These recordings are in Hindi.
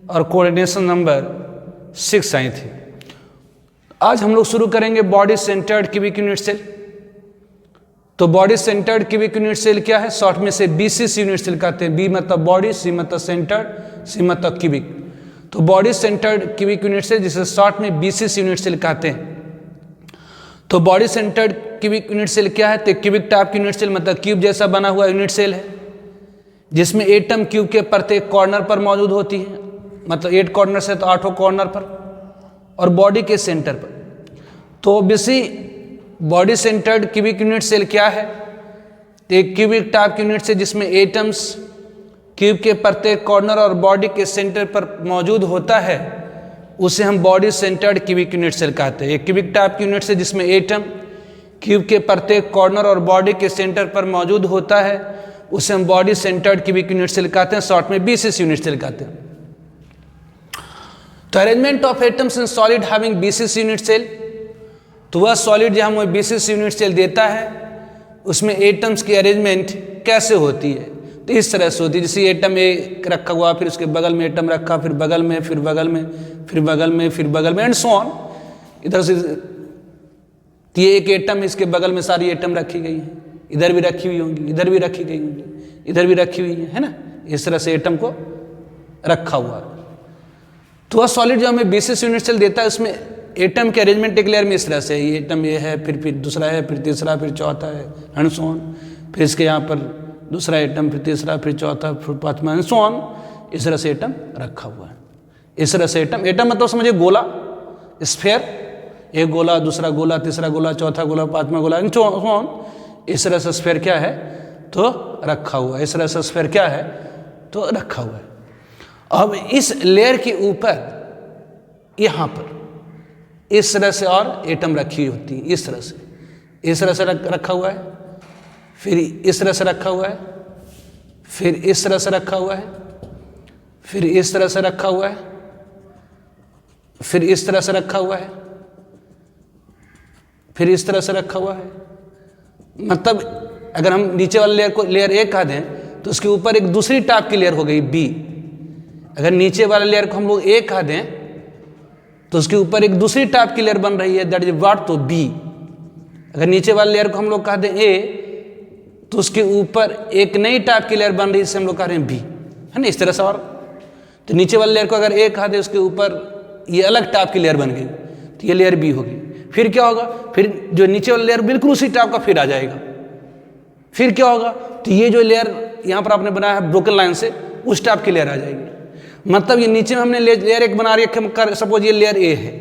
और कोऑर्डिनेशन नंबर 6 आई थी। आज हम लोग शुरू करेंगे body centred cubic unit cell. तो body centred cubic unit cell क्या है? शॉर्ट में से बीसीसी यूनिट सेल कहते हैं। बी मतलब बॉडी, सी मतलब सेंटर्ड, सी मतलब क्यूबिक। तो body centred cubic unit cell जिसे शॉर्ट में बीसीसी यूनिट सेल कहते हैं। तो body centred cubic unit cell क्या है? तो क्यूबिक टाइप की यूनिट सेल मतलब क्यूब जैसा बना हुआ यूनिट सेल है, जिसमें एटम क्यूब के प्रत्येक कॉर्नर पर मौजूद होती है, मतलब 8 कॉर्नर से तो 8 कॉर्नर पर, और बॉडी के सेंटर पर। तो obviously body centred cubic unit cell क्या है? एक क्यूबिक टाइप की यूनिट सेल जिसमें एटम्स क्यूब के प्रत्येक कॉर्नर और बॉडी के सेंटर पर मौजूद होता है, उसे हम body centred cubic unit cell कहते हैं। एक क्यूबिक टाइप की यूनिट सेल जिसमें एटम क्यूब के प्रत्येक कॉर्नर और बॉडी के सेंटर पर मौजूद होता है, उसे हम body centred cubic unit cell कहते हैं। शॉर्ट में बीसीसी यूनिट सेल कहते हैं। तो arrangement of atoms in solid having BCC unit cell, तो वह सॉलिड जो हमें बीसीसी यूनिट सेल देता है उसमें एटम्स की अरेंजमेंट कैसे होती है? तो इस तरह से होती है, जैसे एटम एक रखा हुआ, फिर उसके बगल में एटम रखा, फिर बगल में, फिर बगल में, फिर बगल में, फिर बगल में, एंड सो ऑन। इधर से ये एक एटम, इसके बगल में सारी एटम रखी गई है, इधर भी रखी हुई होंगी, इधर भी रखी गई होंगी, इधर भी रखी हुई है ना। इस तरह से एटम को रखा हुआ है। तो वह सॉलिड जो हमें बीसीसी यूनिट सेल देता है उसमें एटम के अरेंजमेंट एक लेयर में इस तरह से, ये एटम ये है, फिर दूसरा है, फिर तीसरा, फिर चौथा है, एंड सो ऑन। फिर इसके यहाँ पर दूसरा एटम, फिर तीसरा, फिर चौथा, फिर पांचवा, एंड सो ऑन। इस तरह से एटम रखा हुआ है। इस तरह से एटम मतलब समझिए गोला, स्फेयर, एक गोला, दूसरा गोला, तीसरा गोला, चौथा गोला, पांचवा गोला, एंड सो ऑन। इस तरह से स्फेयर क्या है? तो रखा हुआ है। इस तरह से स्फेयर क्या है? तो रखा हुआ है। अब इस लेयर के ऊपर यहां पर इस तरह से और एटम रखी होती है, इस तरह से रखा हुआ है, फिर इस तरह से रखा हुआ है, फिर इस तरह से रखा हुआ है, फिर इस तरह से रखा हुआ है, फिर इस तरह से रखा हुआ है, फिर इस तरह से रखा हुआ है। मतलब अगर हम नीचे वाले लेयर को लेयर ए कह दें तो उसके ऊपर एक दूसरी टाइप की लेयर हो गई बी। अगर नीचे वाले लेयर को हम लोग ए कह दें तो उसके ऊपर एक दूसरी टाइप की लेयर बन रही है, दैट इज व्हाट? तो बी। अगर नीचे वाले लेयर को हम लोग कह दें ए तो उसके ऊपर एक नई टाइप की लेयर बन रही है, जिसे हम लोग कह रहे हैं बी, है ना। इस तरह से। और तो नीचे वाले लेयर को अगर ए कह दें उसके ऊपर ये अलग टाइप की लेयर बन गई तो ये लेयर बी होगी। फिर क्या होगा? फिर जो नीचे वाला लेयर बिल्कुल उसी टाइप का फिर आ जाएगा। फिर क्या होगा? तो ये जो लेयर यहाँ पर आपने बनाया है ब्रोकन लाइन से, उस टाइप की लेयर आ जाएगी। मतलब ये नीचे में हमने लेयर एक बना रही है, सपोज ये लेयर ए है,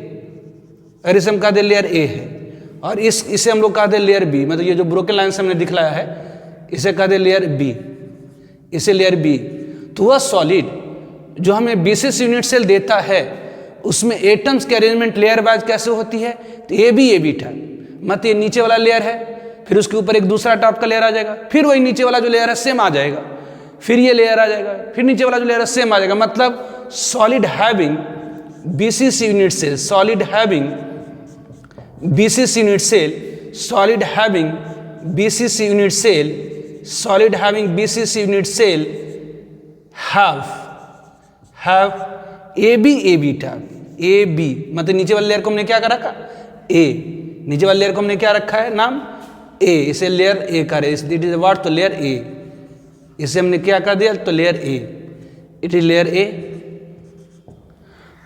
अगर इसे हम कह दें लेयर ए है, और इसे हम लोग कह दें लेयर बी, मतलब ये जो ब्रोकन लाइन से हमने दिखलाया है इसे कह दें लेयर बी, इसे लेयर बी। तो वह सॉलिड जो हमें बीसीसी यूनिट सेल देता है उसमें एटम्स के अरेंजमेंट लेयर वाइज कैसे होती है? तो ए बी टाइप, मतलब ये नीचे वाला लेयर है, फिर उसके ऊपर एक दूसरा टाइप का लेयर आ जाएगा, फिर वही नीचे वाला जो लेयर है सेम आ जाएगा, फिर ये लेयर आ जाएगा, फिर नीचे वाला जो लेयर है सेम आ जाएगा। मतलब solid having BCC unit cell, solid having BCC unit cell, solid having BCC unit cell, solid having BCC unit cell have A B type. A B मतलब नीचे वाले लेयर को हमने क्या कर रखा? ए। नीचे वाले लेयर को हमने क्या रखा है नाम? ए। इसे लेयर ए कर रहे, इट इज व्हाट? तो लेयर ए। इसे हमने क्या कर दिया? तो layer A, it is layer A.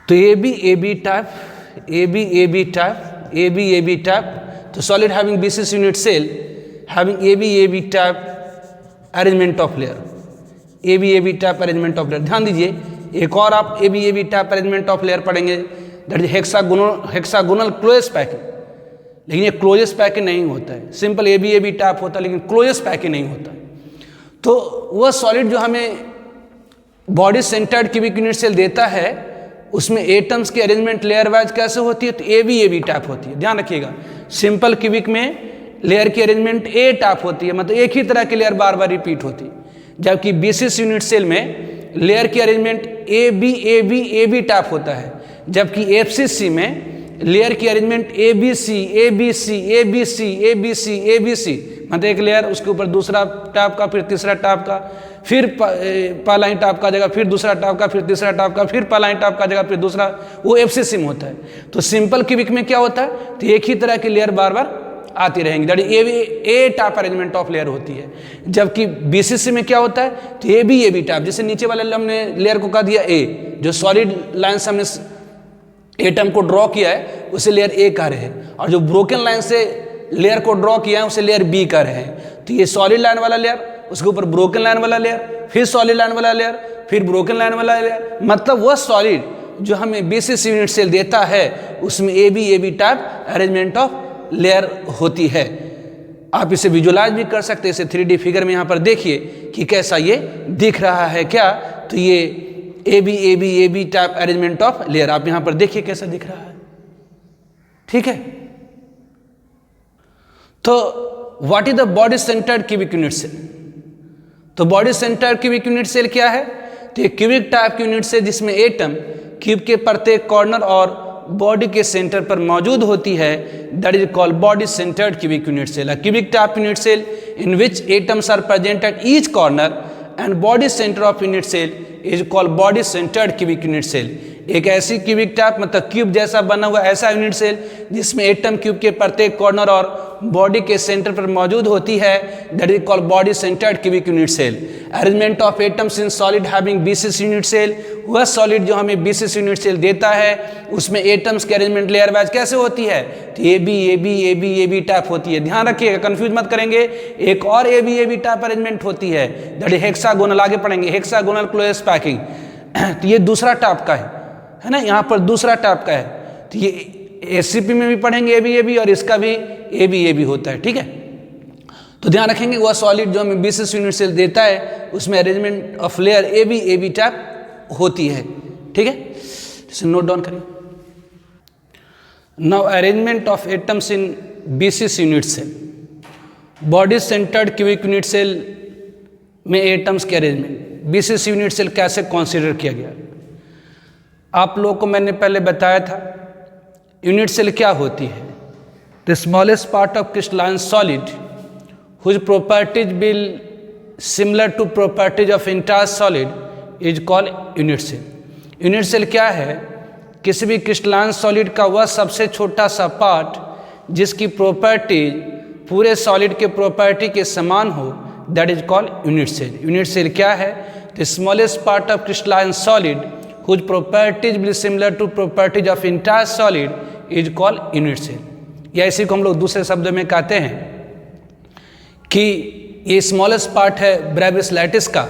तो A B type, A B type. तो solid having BCC unit cell having A B type arrangement of layer, A B type arrangement of layer. ध्यान दीजिए, एक और आप A B type arrangement of layer पढ़ेंगे, that is hexagonal closest packing. लेकिन ये क्लोजेस्ट पैकिंग नहीं होता है, सिंपल ए बी टाइप होता है, लेकिन क्लोजेस्ट पैकिंग नहीं होता है। तो वह सॉलिड जो हमें body centred cubic unit cell देता है उसमें एटम्स की अरेंजमेंट लेयर वाइज कैसे होती है? तो ए बी टाइप होती है। ध्यान रखिएगा, सिंपल क्यूबिक में लेयर की अरेंजमेंट ए टाइप होती है, मतलब एक ही तरह की लेयर बार बार रिपीट होती है, जबकि बीसीसी यूनिट सेल में लेयर की अरेंजमेंट ए बी टाइप होता है, जबकि एफसीसी में लेयर की अरेंजमेंट ए बी सी मतलब एक लेयर, उसके ऊपर दूसरा टॉप का, फिर तीसरा टॉप का, फिर पहला ही टॉप का जगह, फिर दूसरा टॉप का, फिर तीसरा टॉप का, फिर पहला ही टॉप का जगह, फिर दूसरा, वो एफसीसी में होता है। तो सिंपल क्यूबिक में क्या होता है, तो एक ही तरह की लेयर बार बार आती रहेंगी, that is a type arrangement of layer होती है। जबकि बीसीसी में क्या होता है, तो ए बी टाइप, जैसे नीचे वाले हमने लेयर को कह दिया ए, जो सॉलिड लाइन से हमने एटम को ड्रॉ किया है उसे लेयर ए कह रहे हैं, और जो ब्रोकन लाइन से लेयर को ड्रॉ किया है उसे लेयर बी कह रहे हैं। तो ये सॉलिड लाइन वाला लेयर, उसके ऊपर ब्रोकन लाइन वाला लेयर, फिर सॉलिड लाइन वाला लेयर, फिर ब्रोकन लाइन वाला लेयर, मतलब वह सॉलिड जो हमें बीसीसी यूनिट सेल देता है उसमें A B type arrangement of layer होती है। आप इसे विजुलाइज भी कर सकते हैं, इसे 3D फिगर में यहाँ पर देखिए कि कैसा ये दिख रहा है क्या, तो ये A B type arrangement of layer, आप यहाँ पर देखिए कैसा दिख रहा है, ठीक है। तो what is the body centred cubic unit cell, तो body centred cubic unit cell क्या है, तो ये क्यूबिक टाइप की यूनिट सेल जिसमें एटम क्यूब के प्रत्येक कॉर्नर और बॉडी के सेंटर पर मौजूद होती है, that is called body centred cubic unit cell. Cubic type unit cell in which atoms are present at each corner and body centre of unit cell is called body centred cubic unit cell. एक ऐसी क्यूबिक टाइप मतलब क्यूब जैसा बना हुआ ऐसा यूनिट सेल जिसमें एटम क्यूब के प्रत्येक कॉर्नर और बॉडी के सेंटर पर मौजूद होती है, that is called body centred cubic unit cell. Arrangement of atoms in solid having BCC unit cell, वह सॉलिड जो हमें बीसीसी यूनिट सेल देता है उसमें एटम्स की अरेंजमेंट लेयर वाइज कैसे होती है, तो ए बी टाइप होती है। ध्यान रखिएगा, कंफ्यूज मत करेंगे। एक और ए बी टाइप अरेंजमेंट होती है, दैट इज हेक्सागोनल, आगे पढ़ेंगे हेक्सागोनल क्लोज पैकिंग, तो ये दूसरा टाइप का है ना, यहाँ पर दूसरा टाइप का है। तो ये एससीपी में भी पढ़ेंगे ए बी और इसका भी ए बी होता है, ठीक है। तो ध्यान रखेंगे वह सॉलिड जो हमें बीसीसी यूनिट सेल देता है उसमें arrangement of layer A B type होती है, ठीक है। इसे नोट डाउन करिए। Now arrangement of atoms in BCC unit cell, body centred cubic unit cell में एटम्स के अरेंजमेंट बीसीसी यूनिट सेल कैसे कंसीडर किया गया। आप लोगों को मैंने पहले बताया था यूनिट सेल क्या होती है, the smallest part of crystalline solid whose properties will similar to properties of entire solid is called unit cell. Unit cell क्या है, किसी भी क्रिस्टलाइन सॉलिड का वह सबसे छोटा सा पार्ट जिसकी प्रॉपर्टीज पूरे सॉलिड के प्रॉपर्टी के समान हो, that is called unit cell. Unit cell क्या है, the smallest part of crystalline solid whose properties will similar to properties of entire solid is called unit cell। या इसी को हम लोग दूसरे शब्दों में कहते हैं कि ये स्मॉलेस्ट पार्ट है ब्रेविस लैटिस का,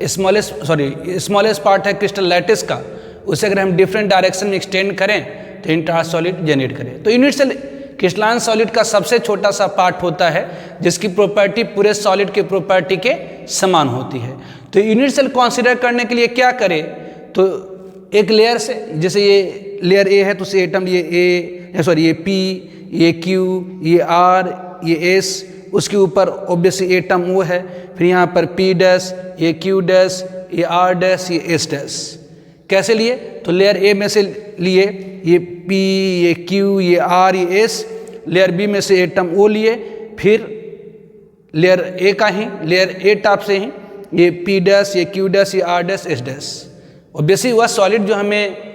स्मॉलेस्ट पार्ट है क्रिस्टल लैटिस का, उसे अगर हम डिफरेंट डायरेक्शन में एक्सटेंड करें तो इंटायर सॉलिड जनरेट करें। तो यूनिट सेल क्रिस्टलाइन सॉलिड का सबसे छोटा सा पार्ट होता है जिसकी प्रॉपर्टी पूरे सॉलिड के प्रॉपर्टी के समान होती है। तो यूनिट सेल कंसीडर करने के लिए क्या करें, तो एक लेयर से, जैसे ये लेयर ए है तो उसे एटम ये पी, ये क्यू, ये आर, ये एस, उसके ऊपर ऑब्वियसली एटम वो है, फिर यहाँ पर पी डैश, ये क्यू डैश, ये आर डैश, ये एस डैश। कैसे लिए, तो लेयर ए में से लिए ये पी, ये क्यू, ये आर, ये एस, लेयर बी में से एटम ओ लिए, फिर लेयर ए का ही लेयर ए टाइप से ही ये पी डैश, ये क्यू डैश, ये R dash, S dash. Obviously वह सॉलिड जो हमें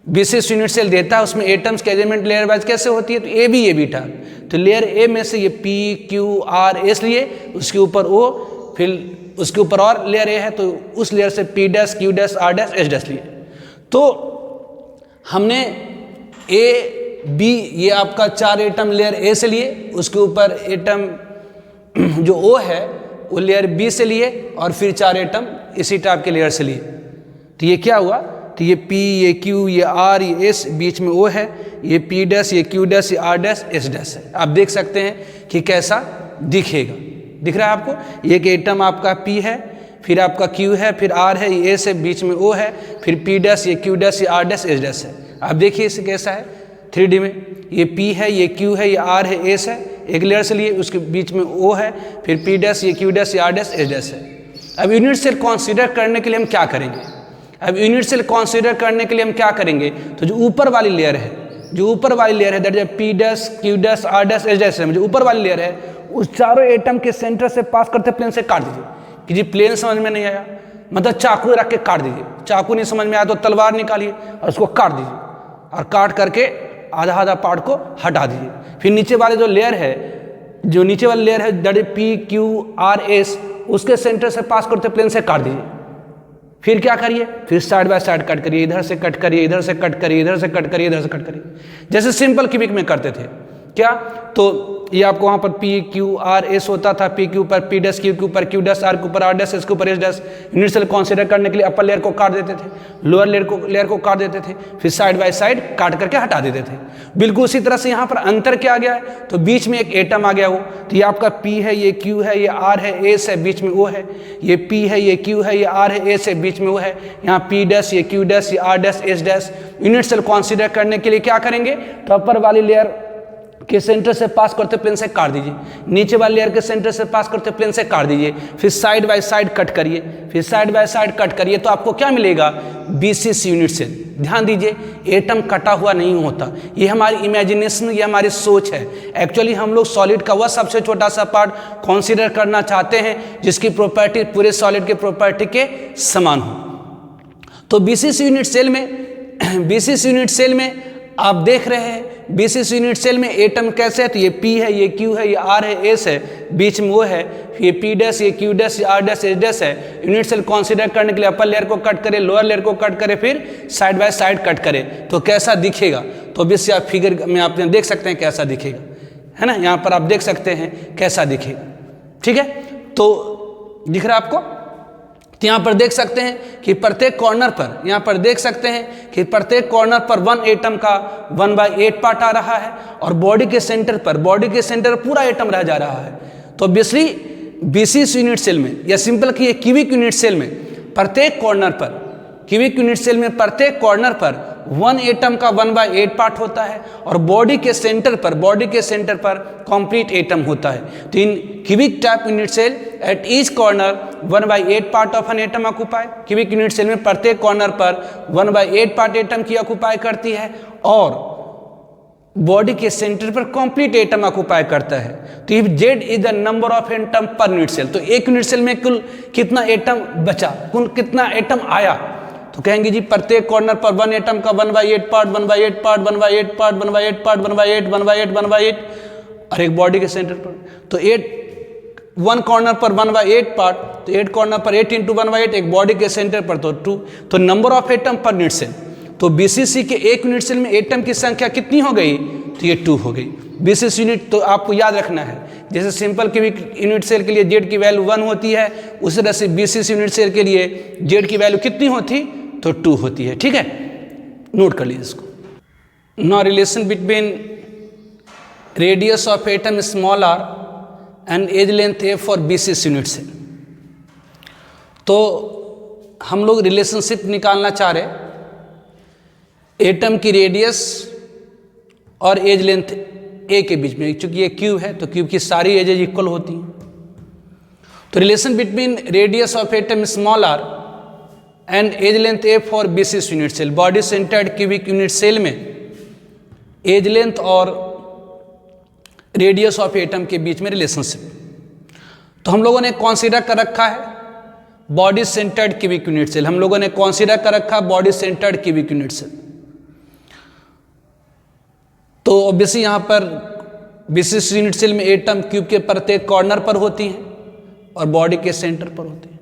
बीसीसी यूनिट सेल देता है उसमें एटम्स के अरेंजमेंट लेयर वाइज कैसे होती है, तो ए बी टाइप। तो लेयर ए में से ये पी, क्यू, आर, एस लिए, उसके ऊपर ओ, फिर उसके ऊपर और लेयर ए है तो उस लेयर से P dash, Q dash, R dash, S dash लिए। तो हमने ए बी ये आपका 4 एटम लेयर ए से लिए, उसके ऊपर एटम जो ओ है वो लेयर बी से लिए, और फिर 4 एटम इसी टाइप के लेयर से लिए। तो ये क्या हुआ, तो ये P, ये Q, ये R, ये S, बीच में O है, ये P डैश, ये Q डैश, ये R डैश, S डैश है। आप देख सकते हैं कि कैसा दिखेगा, दिख रहा है आपको। एक एटम आपका P है, फिर आपका Q है, फिर R है, ये S है, बीच में O है, फिर P डैश, ये Q डैश, ये R डैश, S डैश है। आप देखिए इसे कैसा है 3D में, ये P है, ये Q है, ये R है, S है, एक लेयर से लिए, उसके बीच में O है, फिर P डैश, ये Q डैश, ये R डैश, S डैश है। अब यूनिट सेल कंसीडर करने के लिए हम क्या करेंगे, अब यूनिट सेल कंसीडर करने के लिए हम क्या करेंगे, तो जो ऊपर वाली लेयर है, जो ऊपर वाली लेयर है that is P dash, Q dash, R dash, S dash है, जो ऊपर वाली लेयर है उस चारों एटम के सेंटर से पास करते प्लेन से काट दीजिए। कि जी प्लेन समझ में नहीं आया, मतलब चाकू रख के काट दीजिए। चाकू नहीं समझ में आया तो तलवार निकालिए और उसको काट दीजिए, और काट करके आधा आधा पार्ट को हटा दीजिए। फिर नीचे वाले जो लेयर है, जो नीचे वाला लेयर है that is P Q R S, उसके सेंटर से पास करते प्लेन से काट दीजिए। फिर क्या करिए, फिर साइड बाय साइड कट करिए, इधर से कट करिए, इधर से कट करिए, इधर से कट करिए, इधर से कट करिए, जैसे सिंपल क्यूबिक में करते थे। क्या, तो ये आपको वहाँ पर पी क्यू आर एस होता था, पी के ऊपर पी डैश, क्यू के ऊपर क्यू डैश, आर के ऊपर आर डैश, एस के ऊपर S dash. Unit cell consider करने के लिए अपर लेयर को काट देते थे, लोअर लेयर को काट देते थे, फिर साइड बाय साइड काट करके हटा देते थे। बिल्कुल उसी तरह से यहाँ पर अंतर क्या आ गया है, तो बीच में एक एटम आ गया वो, तो ये आपका पी है, ये क्यू है, ये आर है, एस है, बीच में वो है, ये पी है, ये क्यू है, ये आर है, एस है, बीच में वो है, यहाँ पी डैश, ये क्यू डैश, ये R dash, S dash. Unit cell consider करने के लिए क्या करेंगे, तो अपर वाली लेयर के सेंटर से पास करते प्लेन से काट दीजिए, नीचे वाले लेयर के सेंटर से पास करते प्लेन से काट दीजिए, फिर साइड बाय साइड कट करिए, फिर साइड बाय साइड कट करिए, तो आपको क्या मिलेगा, बीसीसी यूनिट सेल। ध्यान दीजिए, एटम कटा हुआ नहीं होता, ये हमारी इमेजिनेशन, ये हमारी सोच है। एक्चुअली हम लोग सॉलिड का वह सबसे छोटा सा पार्ट कंसीडर करना चाहते हैं जिसकी प्रॉपर्टी पूरे सॉलिड के प्रॉपर्टी के समान हो। तो बीसीसी यूनिट सेल में, बीसीसी यूनिट सेल में आप देख रहे हैं, बीसीसी यूनिट सेल में एटम कैसे है, तो ये पी है, ये क्यू है, ये आर है, एस है, बीच में वो है, ये पी डैश, ये क्यू डैश, ये आर डैश, एस डैश है। यूनिट सेल कंसीडर करने के लिए अपर लेयर को कट करें, लोअर लेयर को कट करें, फिर साइड बाय साइड कट करें, तो कैसा दिखेगा, तो ऑब्वियसली आप फिगर में आप देख सकते हैं कैसा दिखेगा, है ना, यहाँ पर आप देख सकते हैं कैसा दिखेगा। ठीक है, तो दिख रहा है आपको, तो यहाँ पर देख सकते हैं कि प्रत्येक कॉर्नर पर, यहाँ पर देख सकते हैं कि प्रत्येक कॉर्नर पर वन एटम का 1/8 पार्ट आ रहा है, और बॉडी के सेंटर पर, बॉडी के सेंटर पूरा एटम रह जा रहा है। तो ऑब्वियसली बीसीसी यूनिट सेल में, या सिंपल कि क्यूबिक यूनिट सेल में प्रत्येक कॉर्नर पर, क्यूबिक यूनिट सेल में प्रत्येक कॉर्नर पर वन एटम का 1/8 पार्ट होता है, और बॉडी के सेंटर पर, बॉडी के सेंटर पर कंप्लीट एटम होता है। तो in cubic type unit cell at each corner 1/8 part of an atom occupy, cubic unit cell में प्रत्येक कॉर्नर पर 1/8 पार्ट एटम की ऑक्युपाई करती है, और बॉडी के सेंटर पर कंप्लीट एटम ऑक्युपाई करता है। तो if Z is the number of atom per unit cell, तो एक यूनिट सेल में कुल कितना एटम बचा, कुल कितना एटम आया, तो कहेंगे जी प्रत्येक कॉर्नर पर वन एटम का 1/8 पार्ट, 1/8 पार्ट, 1/8 पार्ट, 1/8 पार्ट, 1/8, 1/8, 1/8, और एक बॉडी के सेंटर पर, तो 8 वन कॉर्नर पर 1/8 पार्ट, तो 8 कॉर्नर पर 8 × 1/8, एक बॉडी के सेंटर पर तो 2, तो number of atom per unit cell. तो बीसीसी के एक यूनिट सेल में एटम की संख्या कितनी हो गई, तो ये 2 हो गई। बीसीसी यूनिट तो आपको याद रखना है, जैसे सिंपल क्यूबिक यूनिट सेल के लिए जेड की वैल्यू 1 होती है, उसी तरह से बीसीसी यूनिट सेल के लिए जेड की वैल्यू कितनी होती, तो 2 होती है। ठीक है, नोट कर लीजिए इसको। Now relation between radius of atom small R and edge length A for BCC unit cell. तो हम लोग रिलेशनशिप निकालना चाह रहे एटम की रेडियस और एज लेंथ ए के बीच में, चूंकि ये क्यूब है तो क्यूब की सारी एजेज इक्वल होती हैं। तो relation between radius of atom small R and edge length A for BCC unit cell, body centred cubic unit cell में एज लेंथ और रेडियस ऑफ एटम के बीच में रिलेशनशिप। तो हम लोगों ने कॉन्सिडर कर रखा है body centred cubic unit cell, हम लोगों ने कॉन्सिडर कर रखा है body centred cubic unit cell. तो ऑब्वियसली यहाँ पर बीसीसी यूनिट सेल में एटम क्यूब के प्रत्येक कॉर्नर पर होती हैं और बॉडी के सेंटर पर होती हैं।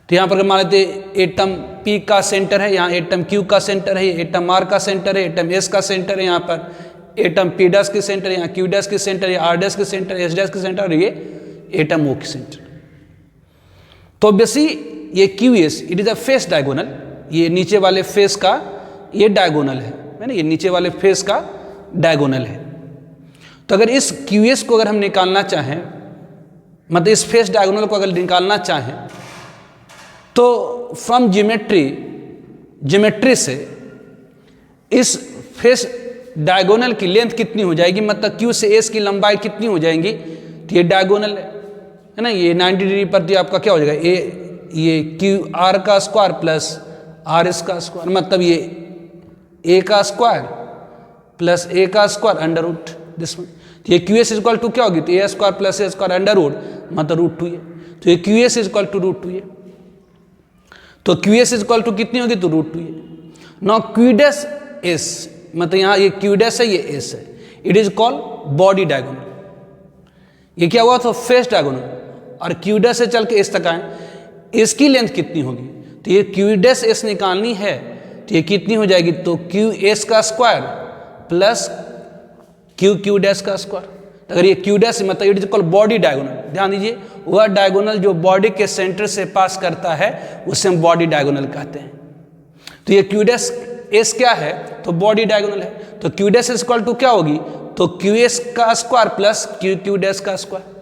तो यहाँ पर मान लेते एटम पी का सेंटर है, यहाँ एटम क्यू का सेंटर है, एटम आर का सेंटर है, एटम एस का सेंटर है, यहाँ पर एटम पी डैश के सेंटर, यहाँ क्यू डैश के सेंटर, यहाँ आर डैश के सेंटर, एस डैश के सेंटर, और ये एटम ओ के सेंटर। तो ऑब्वियसली ये Q S it is a face diagonal, ये नीचे वाले फेस का ये डायगोनल है ना, ये नीचे वाले फेस का डायगोनल है। तो अगर इस क्यू एस को अगर हम निकालना चाहें, मतलब इस फेस डायगोनल को अगर निकालना चाहें, तो फ्रॉम ज्योमेट्री से इस फेस डायगोनल की लेंथ कितनी हो जाएगी, मतलब क्यू से एस की लंबाई कितनी हो जाएंगी, तो ये डायगोनल है ना, ये 90 डिग्री पर तो आपका क्या हो जाएगा, ये क्यू आर का स्क्वायर प्लस आर एस का स्क्वायर, मतलब ये ए का स्क्वायर प्लस ए का square under root this one. तो ये Q S is equal to क्या होगी, तो A square plus A square under root मतलब रूट 2a, तो ये Q S is equal to root 2a, तो Q S is equal to कितनी होगी, तो root 2a। Now Q dash S मतलब यहाँ ये क्यू डैश है, ये एस है, it is called body diagonal. ये क्या हुआ, तो फेस डायगोनल, और क्यू डैश से चल के एस तक आए, इसकी लेंथ कितनी होगी, तो ये क्यू डैश एस निकालनी है, तो ये कितनी हो जाएगी, तो क्यू एस का स्क्वायर प्लस क्यू डैश का स्क्वायर। अगर ये क्यू डैश मतलब it is called body diagonal, ध्यान दीजिए वह डायगोनल जो बॉडी के सेंटर से पास करता है उसे हम बॉडी डायगोनल कहते हैं। तो ये क्यू डैश एस क्या है, तो बॉडी डायगोनल है, तो Q dash is equal to क्या होगी, तो क्यू एस का स्क्वायर प्लस क्यू डैश का स्क्वायर।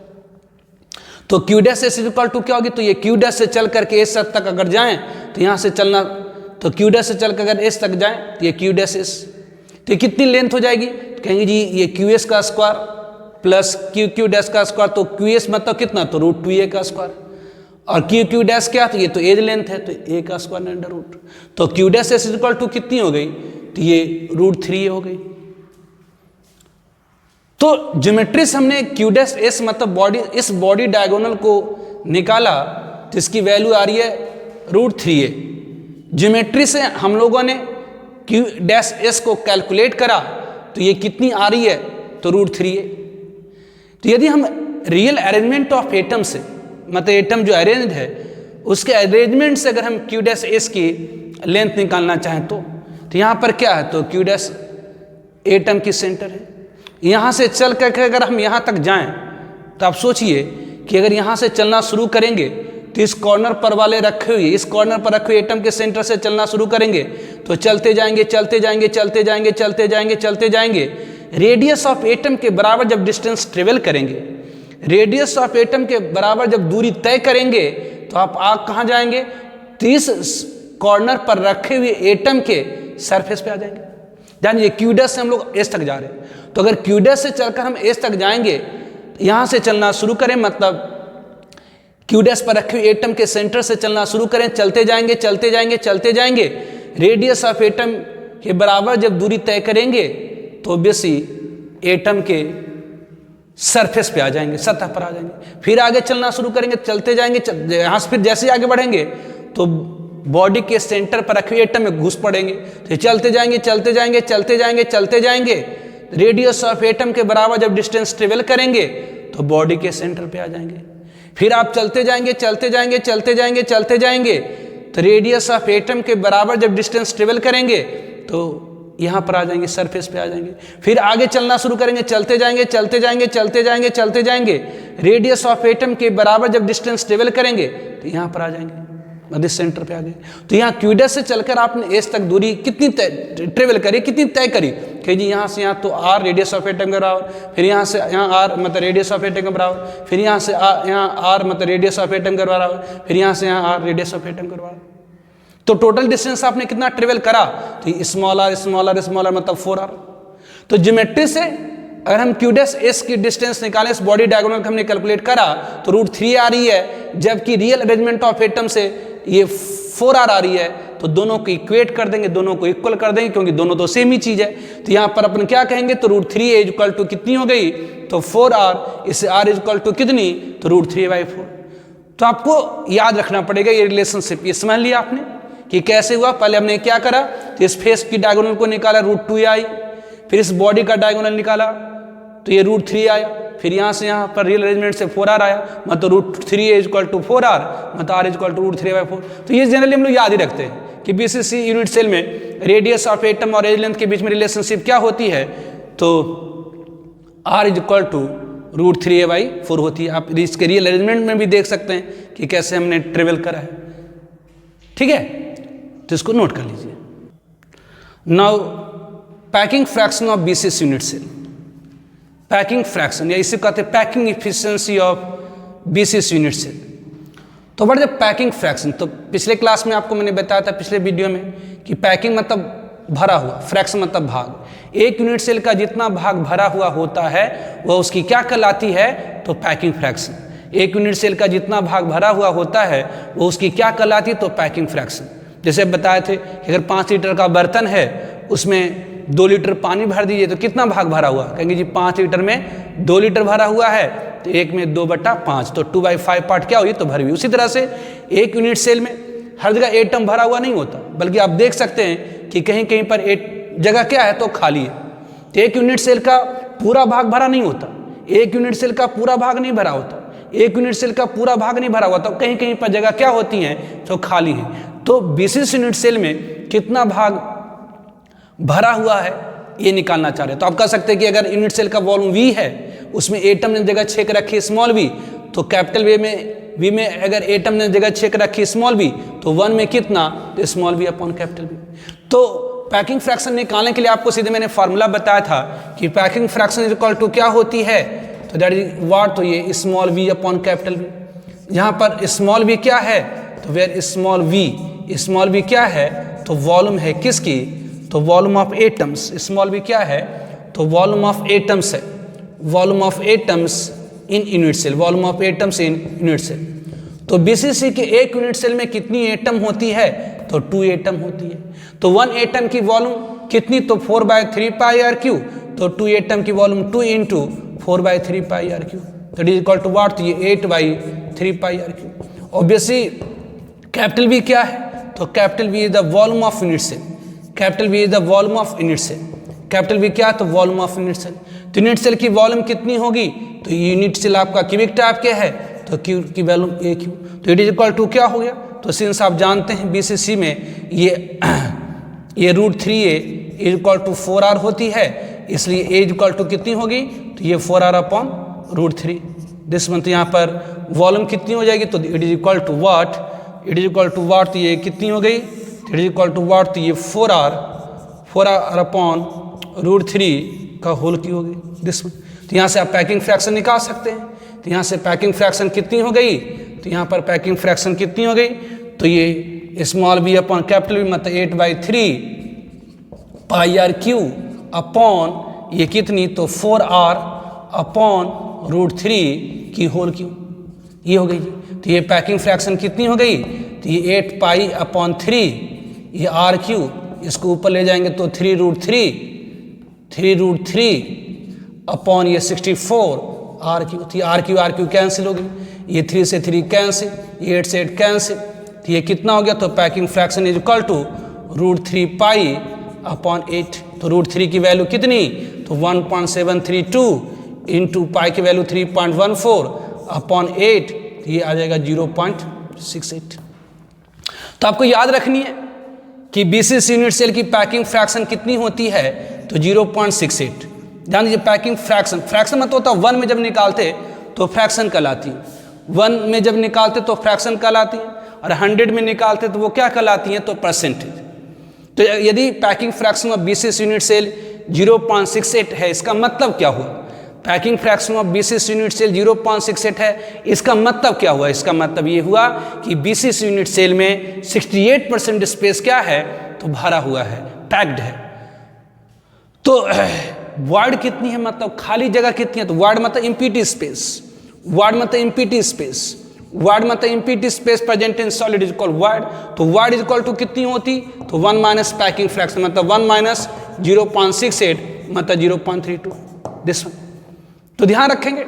तो Q dash S is equal to क्या होगी, तो ये क्यू डैश से चल करके एस तक अगर जाएं तो यहाँ से चलना, तो क्यू डैश से चल कर अगर एस तक जाएं तो ये क्यू डैश एस, तो ये कितनी लेंथ हो जाएगी, तो कहेंगे जी ये क्यू एस का स्क्वायर प्लस क्यू डैश का स्क्वायर, तो क्यू एस मतलब कितना, तो रूट 2a का स्क्वायर, और क्यू डैश क्या, तो ये तो एज लेंथ है, तो a का स्क्वायर अंडर रूट, तो Q dash S is equal to कितनी हो गई, तो ये रूट 3a हो गई। तो ज्योमेट्री से हमने क्यू डैश एस मतलब बॉडी, इस बॉडी डायगोनल को निकाला, तो इसकी वैल्यू आ रही है रूट 3a। ज्योमेट्री से हम लोगों ने क्यू डैश एस को कैलकुलेट करा, तो ये कितनी आ रही है, तो रूट 3a। तो यदि हम रियल अरेंजमेंट ऑफ एटम से मतलब एटम जो अरेंज है उसके अरेंजमेंट से अगर हम क्यू डैश एस की लेंथ निकालना चाहें तो यहाँ पर क्या है, तो क्यू डैश एटम की सेंटर है, यहाँ से चल करके अगर हम यहाँ तक जाएं तो आप सोचिए कि अगर यहाँ से चलना शुरू करेंगे तो इस कॉर्नर पर वाले रखे हुए, इस कॉर्नर पर रखे हुए एटम के सेंटर से चलना शुरू करेंगे तो चलते जाएंगे चलते जाएंगे चलते जाएंगे चलते जाएंगे चलते जाएंगे, रेडियस ऑफ एटम के बराबर जब डिस्टेंस ट्रेवल करेंगे, रेडियस ऑफ एटम के बराबर जब दूरी तय करेंगे तो आप कहाँ जाएंगे, तो इस कॉर्नर पर रखे हुए एटम के सरफेस पे आ जाएंगे। जानिए क्यू डैश से हम लोग एस तक जा रहे हैं, तो अगर क्यू डैश से चलकर हम एस तक जाएंगे, यहाँ से चलना शुरू करें मतलब क्यू डैश पर रखे हुए एटम के सेंटर से चलना शुरू करें, चलते जाएंगे चलते जाएंगे चलते जाएंगे, रेडियस ऑफ एटम के बराबर जब दूरी तय करेंगे तो ऑब्वियसली एटम के सरफेस पे आ जाएंगे, सतह पर आ जाएंगे। फिर आगे चलना शुरू करेंगे, चलते जाएंगे, यहाँ से फिर जैसे ही आगे बढ़ेंगे तो बॉडी के सेंटर पर रखे हुए एटम में घुस पड़ेंगे, तो चलते जाएंगे चलते जाएंगे चलते जाएंगे चलते जाएंगे, रेडियस ऑफ एटम के बराबर जब डिस्टेंस ट्रेवल करेंगे तो बॉडी के सेंटर पे आ जाएंगे। फिर आप चलते जाएंगे चलते जाएंगे चलते जाएंगे चलते जाएंगे, तो रेडियस ऑफ एटम के बराबर जब डिस्टेंस ट्रेवल करेंगे तो यहाँ पर आ जाएंगे, सरफेस पे आ जाएंगे। फिर आगे चलना शुरू करेंगे, चलते जाएंगे चलते जाएंगे चलते जाएंगे चलते जाएंगे, रेडियस ऑफ एटम के बराबर जब डिस्टेंस ट्रेवल करेंगे तो यहाँ पर आ जाएंगे, मध्य सेंटर पे आ गए। तो यहाँ क्यू डैश से चलकर आपने एस तक दूरी कितनी ट्रेवल करी, कितनी तय करी कि जी यहाँ से यहाँ तो आर रेडियस ऑफ एटम के बराबर, फिर यहाँ से यहाँ आर मतलब रेडियस ऑफ एटम के बराबर, फिर यहाँ से यहाँ आर मतलब रेडियस ऑफ एटम के बराबर, फिर यहाँ से यहाँ आर रेडियस ऑफ एटम के बराबर। तो टोटल डिस्टेंस आपने कितना ट्रेवल करा, तो small R small R small R मतलब 4r। तो ज्योमेट्री से अगर हम क्यू डैश एस की डिस्टेंस निकालें, इस बॉडी डायगोनल का हमने कैलकुलेट करा तो रूट 3 आ रही है, जबकि रियल अरेंजमेंट ऑफ एटम से ये 4r आ रही है। तो दोनों को इक्वेट कर देंगे, दोनों को इक्वल कर देंगे क्योंकि दोनों तो सेम ही चीज है। तो यहाँ पर अपन क्या कहेंगे, तो रूट 3 इज इक्वल टू कितनी हो गई, तो 4r, इससे r इज इक्वल टू कितनी, तो रूट 3/4। तो आपको याद रखना पड़ेगा ये रिलेशनशिप, ये समझ लिया आपने कि कैसे हुआ। पहले हमने क्या करा, तो इस फेस की डायगोनल को निकाला रूट 2 आई, फिर इस बॉडी का डायगोनल निकाला तो ये रूट 3 आया, फिर यहाँ से यहाँ पर रियल अरेंजमेंट से 4r आया, मतलब root 3 is equal to 4r, मतलब r is equal to root 3/4। तो ये जनरली हम लोग याद ही रखते हैं कि बीसीसी यूनिट सेल में रेडियस ऑफ एटम और एज लेंथ के बीच में रिलेशनशिप क्या होती है, तो r is equal to root 3/4 होती है। आप इसके रियल अरेंजमेंट में भी देख सकते हैं कि कैसे हमने ट्रेवल करा है, ठीक है। तो इसको नोट कर लीजिए। Now packing fraction of BCC unit cell, packing fraction या इसे कहते हैं packing efficiency of BCC unit cell. तो what is the packing fraction, तो पिछले क्लास में आपको मैंने बताया था पिछले वीडियो में कि पैकिंग मतलब भरा हुआ, फ्रैक्शन मतलब भाग। एक यूनिट सेल का जितना भाग भरा हुआ होता है वह उसकी क्या कहलाती है, तो पैकिंग फ्रैक्शन। एक यूनिट सेल का जितना भाग भरा हुआ होता है वो उसकी क्या कहलाती है, तो पैकिंग फ्रैक्शन। जैसे बताए थे कि अगर 5 लीटर का बर्तन है उसमें 2 लीटर पानी भर दीजिए तो कितना भाग भरा हुआ, कहेंगे जी 5 लीटर में 2 लीटर भरा हुआ है, तो 1 में 2/5, तो 2/5 पार्ट क्या हुई, तो भरी हुई। उसी तरह से एक यूनिट सेल में हर जगह एटम भरा हुआ नहीं होता, बल्कि आप देख सकते हैं कि कहीं कहीं पर जगह क्या है, तो खाली है। तो एक यूनिट सेल का पूरा भाग भरा नहीं होता, एक यूनिट सेल का पूरा भाग नहीं भरा होता, एक यूनिट सेल का पूरा भाग नहीं भरा हुआ, तो कहीं कहीं पर जगह क्या होती है, तो खाली है। तो विशिष्ट यूनिट सेल में कितना भाग भरा हुआ है ये निकालना चाह रहे हैं। तो आप कह सकते हैं कि अगर यूनिट सेल का वॉल्यूम V है, उसमें एटम ने जगह छेक रखी स्मॉल v, तो कैपिटल V में अगर एटम ने जगह छेक रखी स्मॉल v, तो 1 में कितना, तो small v upon capital V। तो पैकिंग फ्रैक्शन निकालने के लिए आपको सीधे मैंने फार्मूला बताया था कि packing fraction is equal to क्या होती है, तो दैट इज व्हाट, तो ये small v upon capital V। यहाँ पर स्मॉल v क्या है, तो वेयर स्मॉल v क्या है, तो वॉल्यूम है किसकी, तो volume of atoms. Small v क्या है, तो वॉल्यूम ऑफ एटम्स है, volume of atoms in unit cell, volume of atoms in unit cell. तो बीसीसी के एक यूनिट सेल में कितनी एटम होती है, तो 2 एटम होती है। तो 1 एटम की वॉल्यूम कितनी, तो 4/3 पाई आर क्यू, तो 2 एटम की volume 2 into 4/3 pi R cube, तो it is equal to what, तो ये 8/3 pi R cube. Obviously capital V क्या है, तो capital V is the volume of unit cell, capital V is the volume of unit cell, capital V क्या है, तो वॉल्यूम ऑफ यूनिट सेल। तो यूनिट सेल की वॉल्यूम कितनी होगी, तो यूनिट सेल आपका क्यूबिक टाइप के है, तो क्यू की वैल्यू AQ, तो इट इज इक्वल टू क्या हो गया, तो सिंस आप जानते हैं बीसीसी में ये √3a is equal to 4r होती है, इसलिए a इज इक्वल टू कितनी होगी, तो ये 4r अपॉन √3 दिस मंथ। यहाँ पर वॉल्यूम कितनी हो जाएगी, तो it is equal to what, it is equal to what, तो ये कितनी हो गई, it is equal to what, तो ये 4r अपॉन √3 का होल की होगी दिस मंथ। तो यहाँ से आप पैकिंग फ्रैक्शन निकाल सकते हैं। तो यहाँ से पैकिंग फ्रैक्शन कितनी हो गई, तो यहाँ पर पैकिंग फ्रैक्शन कितनी हो गई, तो ये small v upon capital V मतलब 8/3 पाई आर क्यू अपॉन ये कितनी, तो 4r अपॉन √3 की होल क्यू, ये हो गई जी। तो ये पैकिंग फ्रैक्शन कितनी हो गई, तो ये 8 पाई अपॉन 3, ये आर क्यू, इसको ऊपर ले जाएंगे तो 3√3 अपॉन ये 64 आर क्यू, तो आर क्यू कैंसिल हो गई, ये 3 से 3 कैंसिल, ये 8 से 8 कैंसिल, तो ये कितना हो गया, तो packing fraction is equal to √3 pi upon 8। तो √3 की वैल्यू कितनी, तो 1.732 इंटू पाई की वैल्यू 3.14 अपॉन 8, तो ये आ जाएगा 0.68। तो आपको याद रखनी है कि बीसीसी यूनिट सेल की पैकिंग फ्रैक्शन कितनी होती है, तो 0.68। ध्यान दीजिए पैकिंग फ्रैक्शन, फ्रैक्शन मतलब होता है 1 में जब निकालते तो फ्रैक्शन कहलाती है, 1 में जब निकालते तो फ्रैक्शन कहलाती है, और 100 में निकालते तो वो क्या कहलाती हैं, तो परसेंटेज। तो यदि packing fraction of BCC unit cell 0.68 है, इसका मतलब क्या हुआ, packing fraction of BCC unit cell 0.68 है, इसका मतलब क्या हुआ, इसका मतलब ये हुआ कि बीसीसी यूनिट सेल में 68% स्पेस क्या है, तो भरा हुआ है, पैक्ड है। तो वार्ड कितनी है, मतलब खाली जगह कितनी है, तो वार्ड मतलब इम्पीटी स्पेस, वार्ड मतलब इम्पीटी स्पेस, वार्ड मतलब empty space present in solid is equal void. तो वार्ड इज इक्वल टू कितनी होती, तो 1 माइनस पैकिंग फ्रैक्शन मतलब 1 माइनस 0.68 मतलब 0.32 दिस वन। तो ध्यान रखेंगे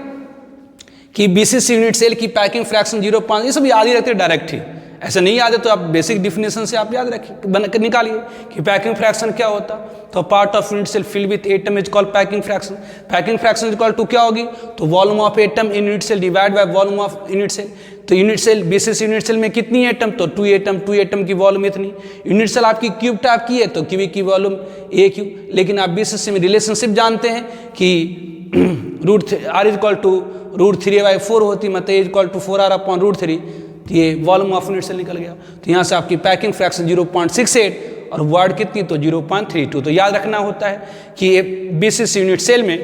कि बीसीसी यूनिट सेल की पैकिंग फ्रैक्शन 0. ये सब याद ही रखते हैं डायरेक्ट ही, ऐसा नहीं याद है तो आप बेसिक डिफिनेशन से आप याद रखिए, निकालिए कि पैकिंग फ्रैक्शन क्या होता। तो part of unit cell filled with atom is called packing fraction. Packing fraction is equal to क्या होगी, तो volume of atom in unit cell divide by volume of unit cell. तो unit cell BCC unit cell में कितनी एटम, तो 2 एटम, 2 एटम की वॉल्यूम इतनी। यूनिट सेल आपकी क्यूब टाइप की है तो क्यूबिक की वॉल्यूम ए क्यू। लेकिन आप बीसीसी में रिलेशनशिप जानते हैं कि r इज इक्वल टू √3/4 होती, मतलब a is equal to 4r upon √3। तो ये वॉल्यूम ऑफ यूनिट सेल निकल गया। तो यहाँ से आपकी पैकिंग फ्रैक्शन 0.68 और वर्ड कितनी, तो 0.32। तो याद रखना होता है कि ये बीसीसी यूनिट सेल में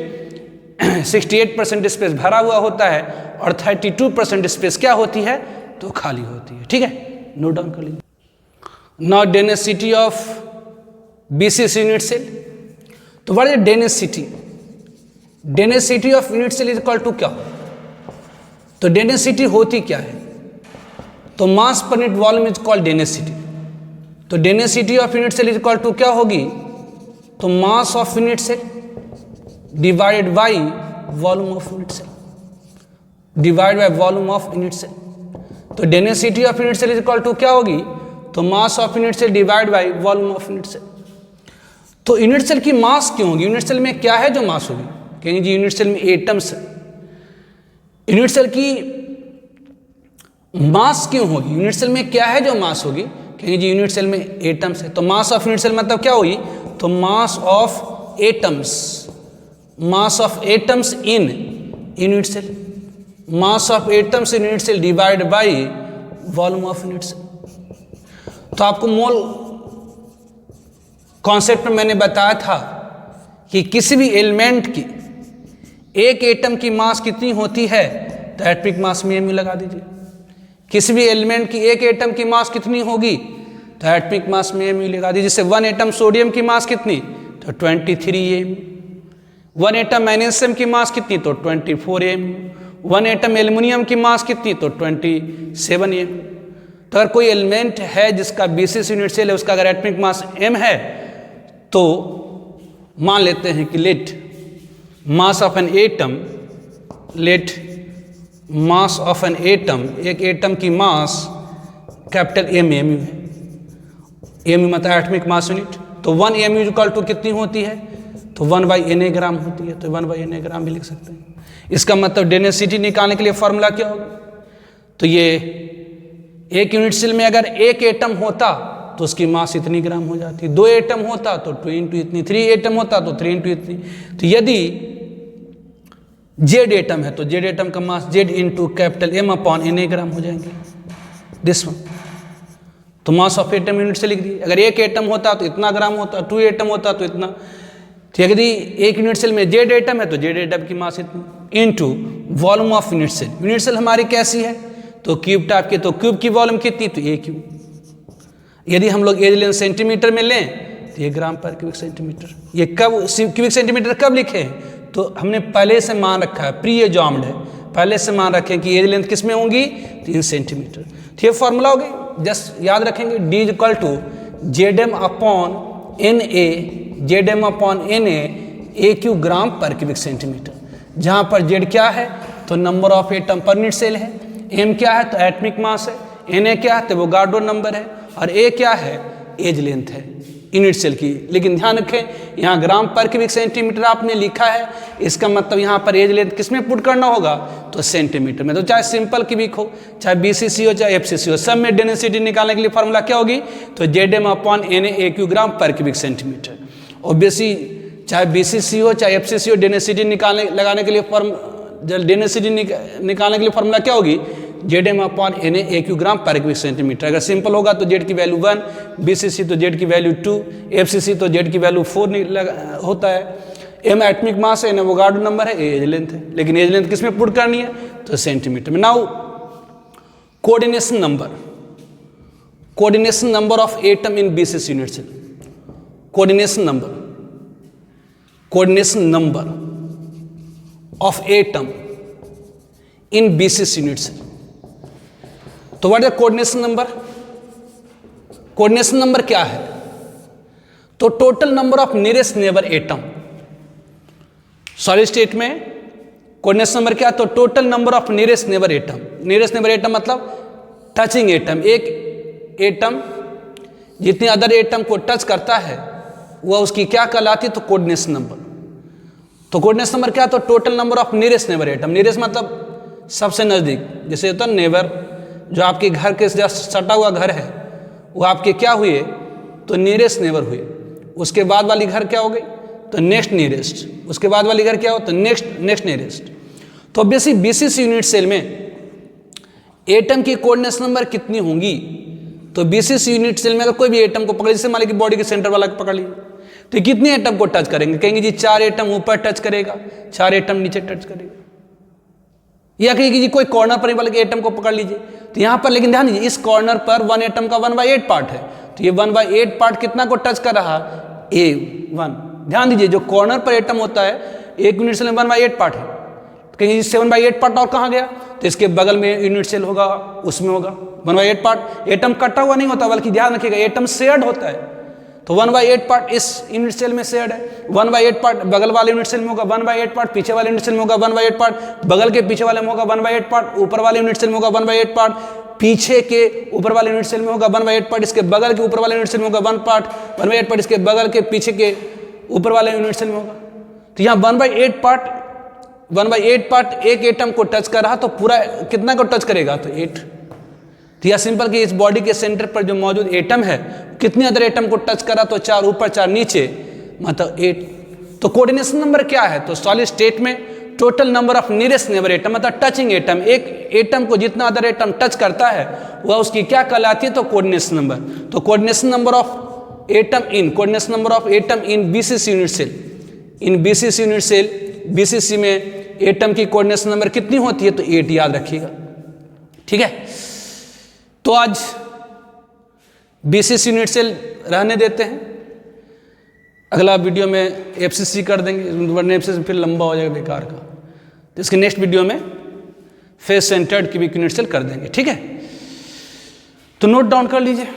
68% स्पेस भरा हुआ होता है और 32% स्पेस क्या होती है, तो खाली होती है। ठीक है, नोट डाउन कर लीजिए। Now density of BCC unit cell. तो what is density, density of unit cell is equal to क्या, तो डेंसिटी होती क्या है, तो mass per unit volume is called density. तो density of unit cell is equal to क्या होगी, तो mass of unit cell divided by volume of unit cell, divide by volume of unit cell. तो density of unit cell is equal to क्या होगी, तो mass of unit cell divide by volume of unit cell. तो यूनिट सेल की मास क्यों होगी, यूनिट सेल में क्या है जो मास होगी, कहेंगे जी यूनिट सेल में एटम्स है। यूनिट सेल की मास क्यों होगी, यूनिट सेल में क्या है जो मास होगी, कहेंगे जी यूनिट सेल में एटम्स है। तो मास ऑफ यूनिट सेल मतलब क्या होगी, तो mass of atoms, mass of atoms in unit cell, mass of atoms in unit cell divide by volume of unit cell. तो आपको मोल कॉन्सेप्ट में मैंने बताया था कि किसी भी एलिमेंट की एक एटम की मास कितनी होती है, तो एटॉमिक मास में mu लगा दीजिए। किसी भी एलिमेंट की एक एटम की मास कितनी होगी, तो एटॉमिक मास में mu लगा दीजिए। जैसे 1 एटम सोडियम की मास कितनी, तो 23 mu। 1 एटम मैग्नीशियम की मास कितनी, तो 24 mu। 1 एटम एल्युमिनियम की मास कितनी, तो 27 mu। तो अगर कोई एलिमेंट है जिसका बेसिस यूनिट सेल है, उसका अगर एटॉमिक मास m है, तो मान लेते हैं कि let mass of an atom, let mass of an atom, एक एटम की मास कैपिटल M mu है, mu मतलब एटॉमिक मास यूनिट। तो 1 mu इक्वल टू कितनी होती है, तो 1/Na ग्राम होती है। तो 1/Na ग्राम भी लिख सकते हैं। इसका मतलब डेंसिटी निकालने के लिए फॉर्मूला क्या होगा, तो ये एक यूनिट सेल में अगर एक एटम होता तो उसकी मास इतनी ग्राम हो जाती, 2 एटम होता तो 2 इंटू इतनी, 3 एटम होता तो 3 इंटू इतनी। तो यदि जेड एटम है तो जेड एटम का mass Z into capital M upon Na gram हो जाएंगे, दिस वन। तो मास ऑफ एटम यूनिट से लिख दिए। अगर एक एटम होता तो इतना ग्राम होता, 2 एटम होता तो इतना। तो यदि एक यूनिट सेल में जेड एटम है तो जेड एटम की मास इतनी into volume of unit cell. Unit cell हमारी कैसी है, तो क्यूब टाइप की, तो क्यूब की वॉल्यूम कितनी, तो A क्यूब। यदि हम लोग एज लेंथ सेंटीमीटर में लें तो ये ग्राम पर क्यूबिक सेंटीमीटर। ये कब क्यूबिक सेंटीमीटर कब लिखे हैं, तो हमने पहले से मान रखा है, प्री एजॉम्ड है, पहले से मान रखें कि एज लेंथ किस में होंगी, 3 सेंटीमीटर। तो ये फॉर्मूला हो गई, जस्ट याद रखेंगे D equal to Z M upon Na, Z M upon Na A cube gram per cubic centimetre. जहाँ पर जेड क्या है, तो number of atom per unit cell है, M क्या है तो एटॉमिक मास है, Na क्या है तो एवोगाड्रो नंबर है, और A क्या है एज लेंथ है यूनिट सेल की। लेकिन ध्यान रखें यहाँ ग्राम पर क्यूबिक सेंटीमीटर आपने लिखा है, इसका मतलब यहाँ पर एज लेंथ किस में पुट करना होगा, तो सेंटीमीटर में। तो चाहे सिंपल क्यूबिक हो, चाहे BCC हो, चाहे FCC हो, सब में डेंसिटी निकालने के लिए फॉर्मूला क्या होगी, तो ZM upon Na A cube gram per cubic centimetre. Obviously चाहे BCC हो चाहे FCC हो, डेंसिटी लगाने के लिए डेंसिटी निकालने के लिए फॉर्मूला क्या होगी, ZM upon Na A cube gram per cubic centimetre. अगर सिंपल होगा तो Z की वैल्यू 1, BCC तो Z की वैल्यू 2, FCC तो Z की वैल्यू 4 होता है। M एटॉमिक मास है, N एवोगाड्रो नंबर है, A एज लेंथ है। लेकिन एज लेंथ किस में पुट करनी है, तो सेंटीमीटर में। Now coordination number, coordination number of atom in BCC unit cell, coordination number, coordination number of atom in BCC unit cell. तो what is the coordination number, coordination number क्या है, तो total number of nearest neighbour atom. Solid state में कोऑर्डिनेशन नंबर क्या है, तो total number of nearest neighbour atom. Nearest neighbour atom मतलब टचिंग एटम, एक एटम जितने अदर एटम को टच करता है वह उसकी क्या कहलाती है, तो कोऑर्डिनेशन नंबर। तो कोऑर्डिनेशन नंबर क्या है, तो total number of nearest neighbour atom. Nearest मतलब सबसे नजदीक, जैसे होता है नेबर, जो आपके घर के जस्ट सटा हुआ घर है वो आपके क्या हुए, तो नियरेस्ट नेबर हुए। उसके बाद वाली घर क्या हो गई, तो नेक्स्ट नियरेस्ट। उसके बाद वाली घर क्या हो, तो नेक्स्ट नियरेस्ट। तो ऑब्वियसली BCC यूनिट सेल में एटम की कोऑर्डिनेशन नंबर कितनी होंगी, तो BCC यूनिट सेल में अगर कोई भी एटम को पकड़, जैसे मान लीजिए कि बॉडी के सेंटर वाला को पकड़ लीजिए, तो कितने एटम को टच करेंगे, कहेंगे जी 4 एटम ऊपर टच करेगा, 4 एटम नीचे टच करेगा। या कहेंगे जी कोई कॉर्नर पर वाले एटम को पकड़ लीजिए, तो यहाँ पर लेकिन ध्यान दीजिए इस कॉर्नर पर 1 एटम का 1/8 पार्ट है, तो ये 1/8 पार्ट कितना को टच कर रहा, A1। ध्यान दीजिए जो कॉर्नर पर एटम होता है एक यूनिट सेल में 1/8 पार्ट है, तो कहेंगे 7/8 पार्ट और कहाँ गया, तो इसके बगल में यूनिट सेल होगा, उसमें होगा 1/8 पार्ट। एटम कटा हुआ नहीं होता, बल्कि ध्यान रखिएगा एटम शेयर्ड होता है। तो 1/8 पार्ट इस यूनिट सेल में शेयर्ड है, 1/8 पार्ट बगल वाले यूनिट सेल में होगा, 1/8 पार्ट पीछे वाले यूनिट सेल में होगा, 1/8 पार्ट बगल के पीछे वाले में होगा, 1/8 पार्ट ऊपर वाले यूनिट सेल में होगा, 1/8 पार्ट पीछे के ऊपर वाले यूनिट सेल में होगा, 1/8 पार्ट इसके बगल के ऊपर वाले यूनिट सेल में होगा, 1/8 पार्ट इसके बगल के पीछे के ऊपर वाले यूनिट सेल में होगा। तो यहाँ 1/8 पार्ट एक एटम को टच कर रहा, तो पूरा कितना को टच करेगा, तो 8। तो यह सिंपल कि इस बॉडी के सेंटर पर जो मौजूद एटम है कितने अदर एटम को टच करा, तो 4 ऊपर 4 नीचे, मतलब 8। तो कोऑर्डिनेशन नंबर क्या है, तो सॉलिड स्टेट में total number of nearest neighbour atom, मतलब टचिंग एटम, एक एटम को जितना अदर एटम टच करता है वह उसकी क्या कहलाती है, तो कोऑर्डिनेशन नंबर। तो coordination number of atom in BCC unit cell, in BCC unit cell, BCC में एटम की कोऑर्डिनेशन नंबर कितनी होती है, तो 8 याद रखिएगा। ठीक है, तो आज बीसीसी यूनिट सेल रहने देते हैं, अगला वीडियो में एफसीसी कर देंगे, वरना एफसीसी फिर लंबा हो जाएगा बेकार का। तो इसके नेक्स्ट वीडियो में face centred cubic unit cell कर देंगे। ठीक है, तो नोट डाउन कर लीजिए।